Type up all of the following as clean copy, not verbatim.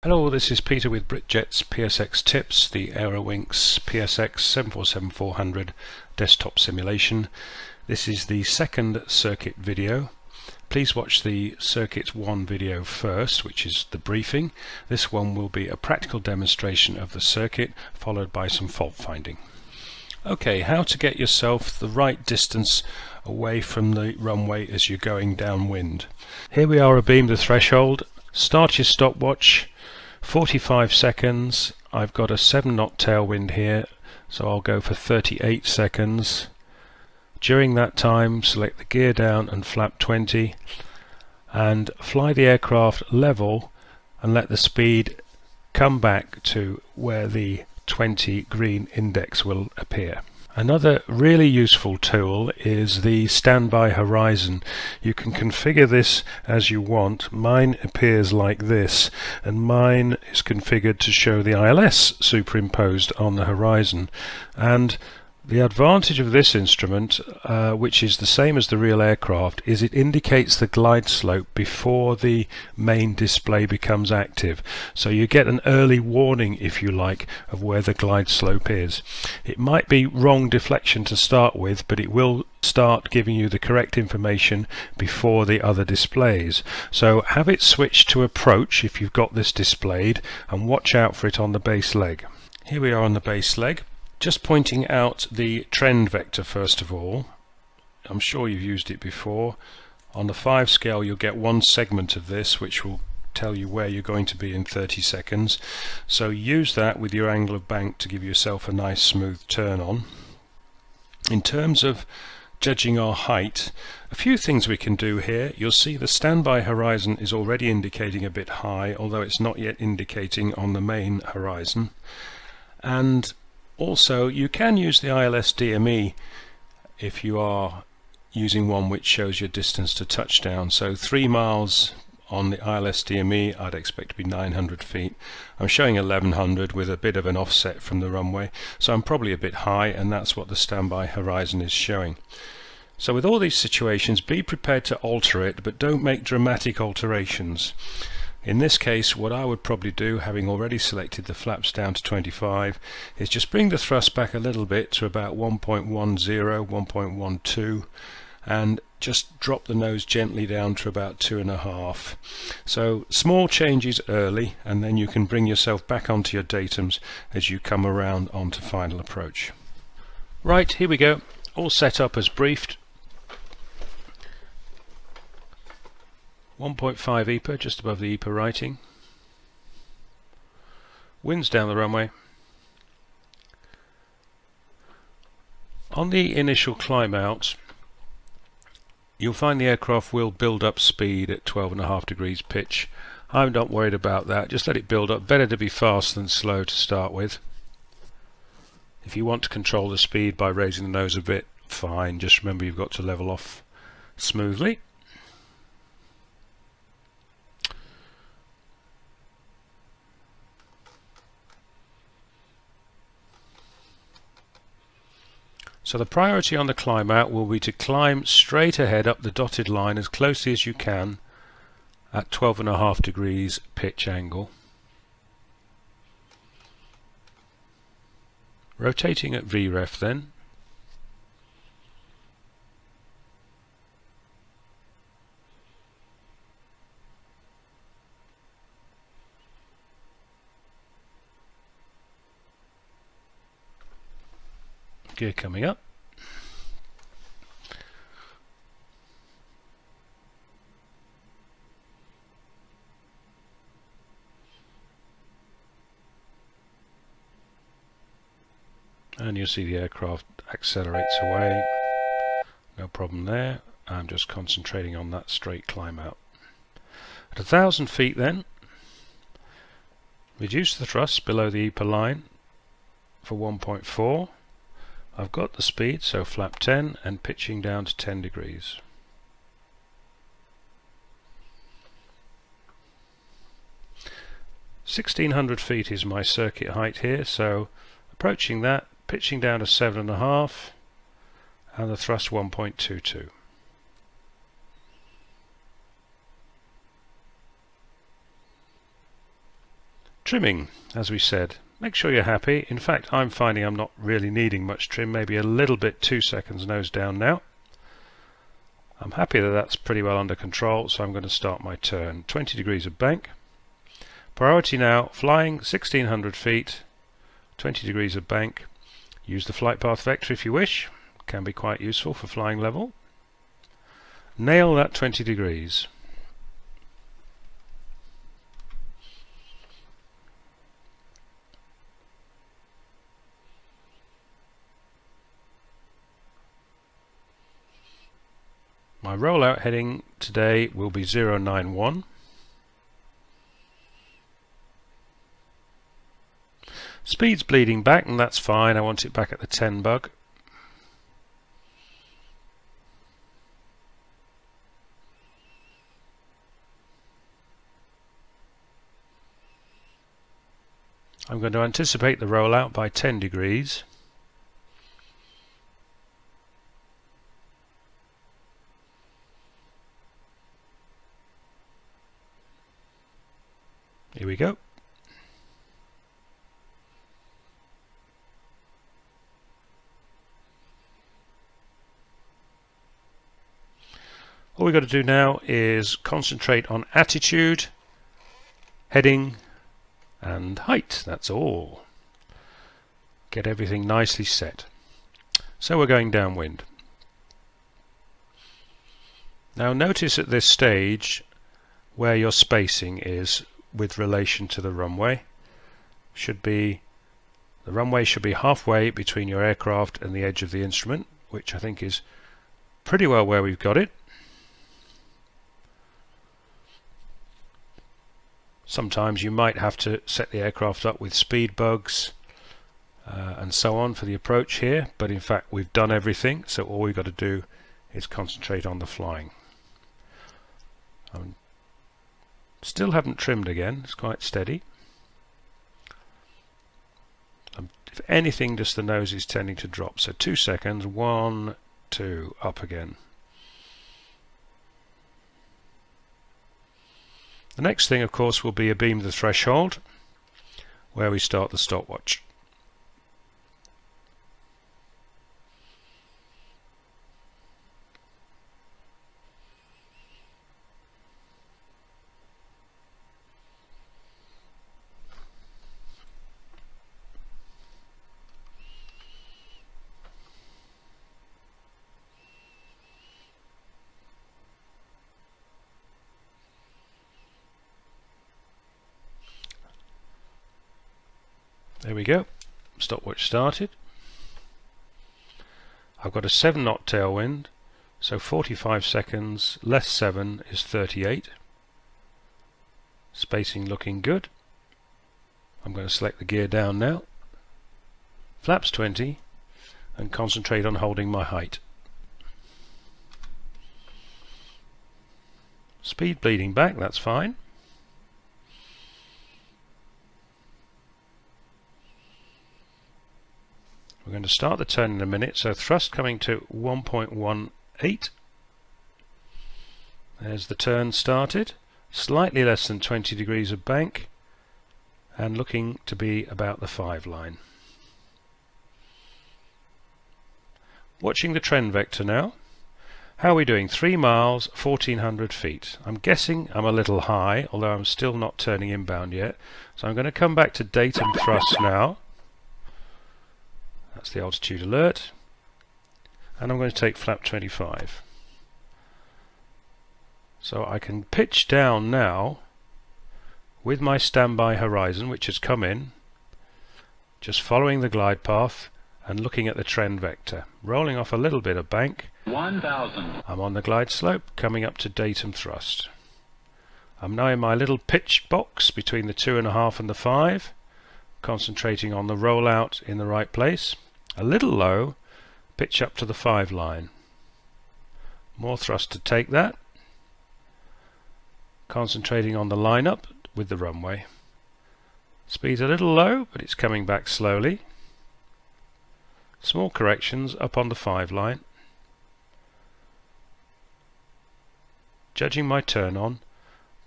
Hello, this is Peter with Britjet's PSX Tips, the Aerowinks PSX 747-400 desktop simulation. This is the second circuit video. Please watch the Circuits 1 video first, which is the briefing. This one will be a practical demonstration of the circuit, followed by some fault finding. Okay, how to get yourself the right distance away from the runway as you're going downwind. Here we are abeam the threshold. Start your stopwatch. 45 seconds. I've got a 7 knot tailwind here, so I'll go for 38 seconds. During that time, select the gear down and flap 20 and fly the aircraft level and let the speed come back to where the 20 green index will appear. Another really useful tool is the standby horizon. You can configure this as you want. Mine appears like this, and mine is configured to show the ILS superimposed on the horizon. And the advantage of this instrument, which is the same as the real aircraft, is it indicates the glide slope before the main display becomes active. So you get an early warning, if you like, of where the glide slope is. It might be wrong deflection to start with, but it will start giving you the correct information before the other displays. So have it switched to approach if you've got this displayed, and watch out for it on the base leg. Here we are on the base leg. Just pointing out the trend vector first of all. I'm sure you've used it before. On the 5 scale you'll get one segment of this which will tell you where you're going to be in 30 seconds. So use that with your angle of bank to give yourself a nice smooth turn on. In terms of judging our height, a few things we can do here. You'll see the standby horizon is already indicating a bit high, although it's not yet indicating on the main horizon. And also, you can use the ILS DME if you are using one which shows your distance to touchdown. So 3 miles on the ILS DME, I'd expect to be 900 feet. I'm showing 1100 with a bit of an offset from the runway, so I'm probably a bit high, and that's what the standby horizon is showing. So with all these situations, be prepared to alter it, but don't make dramatic alterations. In this case, what I would probably do, having already selected the flaps down to 25, is just bring the thrust back a little bit to about 1.10, 1.12, and just drop the nose gently down to about 2.5. So small changes early, and then you can bring yourself back onto your datums as you come around onto final approach. Right, here we go. All set up as briefed. 1.5 EPA, just above the EPA writing. Winds down the runway. On the initial climb out, you'll find the aircraft will build up speed at 12.5 degrees pitch. I'm not worried about that, just let it build up. Better to be fast than slow to start with. If you want to control the speed by raising the nose a bit, fine. Just remember you've got to level off smoothly. So the priority on the climb out will be to climb straight ahead up the dotted line as closely as you can at 12.5 degrees pitch angle. Rotating at VREF then. Gear coming up. And you'll see the aircraft accelerates away. No problem there. I'm just concentrating on that straight climb out. At 1,000 feet then, reduce the thrust below the EPA line for 1.4. I've got the speed, so flap 10 and pitching down to 10 degrees. (1,600 feet is my circuit height here, so approaching that, pitching down to 7.5 and the thrust 1.22. Trimming, as we said. Make sure you're happy. In fact, I'm finding I'm not really needing much trim, maybe a little bit 2 seconds nose down now. I'm happy that that's pretty well under control, so I'm going to start my turn. 20 degrees of bank. Priority now, flying 1600 feet, 20 degrees of bank. Use the flight path vector if you wish. Can be quite useful for flying level. Nail that 20 degrees. My rollout heading today will be 091. Speed's bleeding back, and that's fine. I want it back at the 10 bug. I'm going to anticipate the rollout by 10 degrees. Here we go. All we've got to do now is concentrate on attitude, heading and height. That's all. Get everything nicely set. So we're going downwind. Now notice at this stage where your spacing is with relation to the runway. The runway should be halfway between your aircraft and the edge of the instrument, which I think is pretty well where we've got it. Sometimes you might have to set the aircraft up with speed bugs and so on for the approach here, but in fact we've done everything, so all we've got to do is concentrate on the flying. Still haven't trimmed again, it's quite steady. If anything, just the nose is tending to drop, so 2 seconds, 1, 2, up again. The next thing, of course, will be a beam the threshold, where we start the stopwatch. There we go, stopwatch started. I've got a 7 knot tailwind, so 45 seconds less 7 is 38. Spacing looking good. I'm going to select the gear down now. Flaps 20 and concentrate on holding my height. Speed bleeding back, that's fine. We're going to start the turn in a minute, so thrust coming to 1.18. There's the turn started. Slightly less than 20 degrees of bank and looking to be about the 5 line. Watching the trend vector now. How are we doing? 3 miles, 1400 feet. I'm guessing I'm a little high, although I'm still not turning inbound yet. So I'm going to come back to datum thrust now. That's the altitude alert, and I'm going to take flap 25. So I can pitch down now with my standby horizon, which has come in, just following the glide path and looking at the trend vector, rolling off a little bit of bank. 1000. I'm on the glide slope, coming up to datum thrust. I'm now in my little pitch box between the 2.5 and the 5, concentrating on the rollout in the right place. A little low, pitch up to the 5 line. More thrust to take that. Concentrating on the lineup with the runway. Speed's a little low, but it's coming back slowly. Small corrections up on the 5 line. Judging my turn on,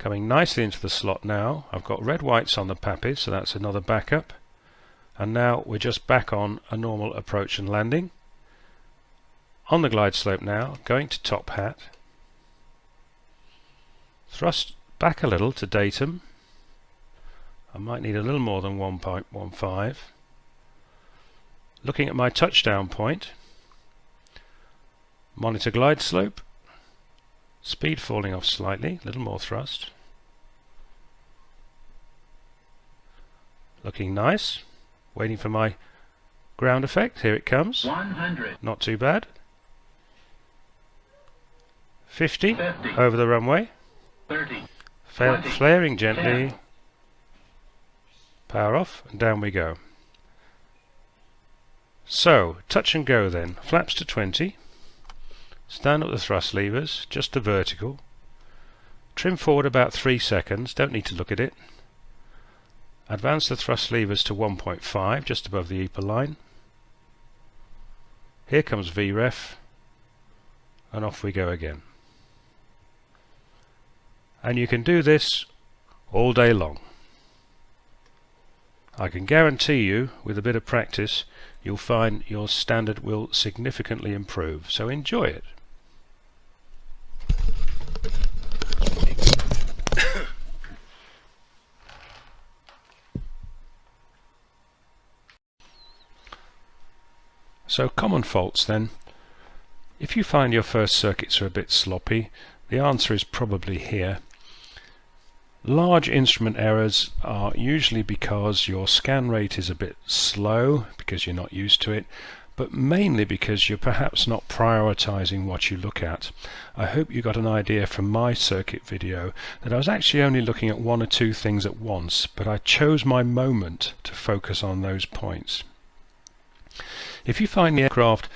Coming nicely into the slot now. I've got red whites on the pappy, so that's another backup. And now we're just back on a normal approach and landing. On the glide slope now, going to top hat. Thrust back a little to datum. I might need a little more than 1.15. Looking at my touchdown point. Monitor glide slope. Speed falling off slightly, a little more thrust. Looking nice. Waiting for my ground effect. Here it comes. 100. Not too bad. 50 over the runway. 30. 20, flaring gently. 10. Power off, and down we go. So, touch and go then. Flaps to 20. Stand up the thrust levers, just the vertical. Trim forward about 3 seconds, don't need to look at it. Advance the thrust levers to 1.5, just above the EPA line. Here comes VREF, and off we go again. And you can do this all day long. I can guarantee you, with a bit of practice, you'll find your standard will significantly improve, so enjoy it. So common faults then. If you find your first circuits are a bit sloppy, the answer is probably here. Large instrument errors are usually because your scan rate is a bit slow, because you're not used to it, but mainly because you're perhaps not prioritizing what you look at. I hope you got an idea from my circuit video that I was actually only looking at 1 or 2 things at once, but I chose my moment to focus on those points. If you find the aircraft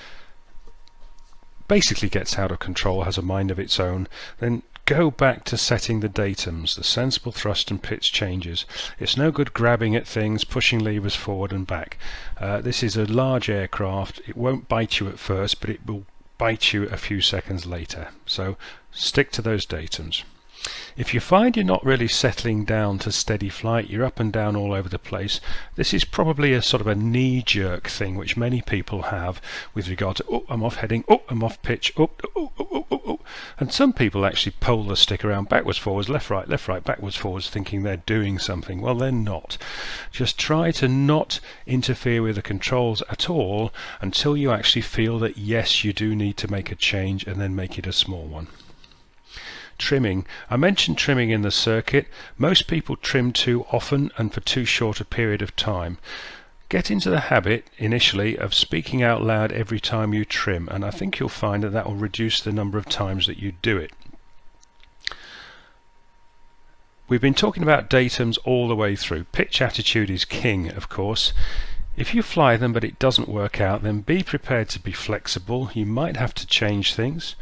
basically gets out of control, has a mind of its own, then go back to setting the datums, the sensible thrust and pitch changes. It's no good grabbing at things, pushing levers forward and back. This is a large aircraft. It won't bite you at first, but it will bite you a few seconds later. So stick to those datums. If you find you're not really settling down to steady flight, you're up and down all over the place, this is probably a sort of a knee-jerk thing which many people have with regard to, oh, I'm off heading, oh, I'm off pitch, oh, oh, oh, oh, oh, oh. And some people actually pull the stick around backwards, forwards, left, right, backwards, forwards, thinking they're doing something. Well, they're not. Just try to not interfere with the controls at all until you actually feel that, yes, you do need to make a change, and then make it a small one. Trimming. I mentioned trimming in the circuit. Most people trim too often and for too short a period of time. Get into the habit initially of speaking out loud every time you trim, and I think you'll find that that will reduce the number of times that you do it. We've been talking about datums all the way through. Pitch attitude is king, of course. If you fly them but it doesn't work out, then be prepared to be flexible. You might have to change things.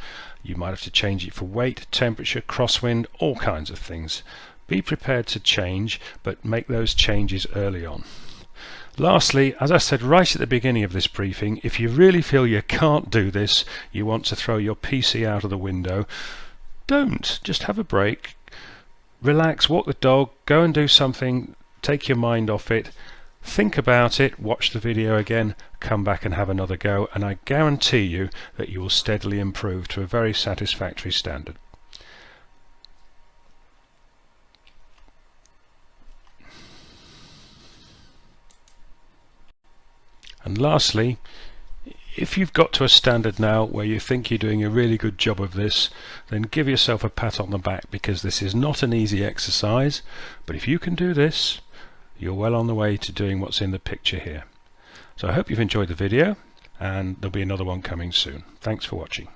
You might have to change it for weight, temperature, crosswind, all kinds of things. Be prepared to change, but make those changes early on. Lastly, as I said right at the beginning of this briefing, if you really feel you can't do this, you want to throw your PC out of the window, don't. Just have a break, relax, walk the dog, go and do something, take your mind off it. Think about it, watch the video again, come back and have another go, and I guarantee you that you will steadily improve to a very satisfactory standard. And lastly, if you've got to a standard now where you think you're doing a really good job of this, then give yourself a pat on the back, because this is not an easy exercise, but if you can do this, you're well on the way to doing what's in the picture here. So I hope you've enjoyed the video, and there'll be another one coming soon. Thanks for watching.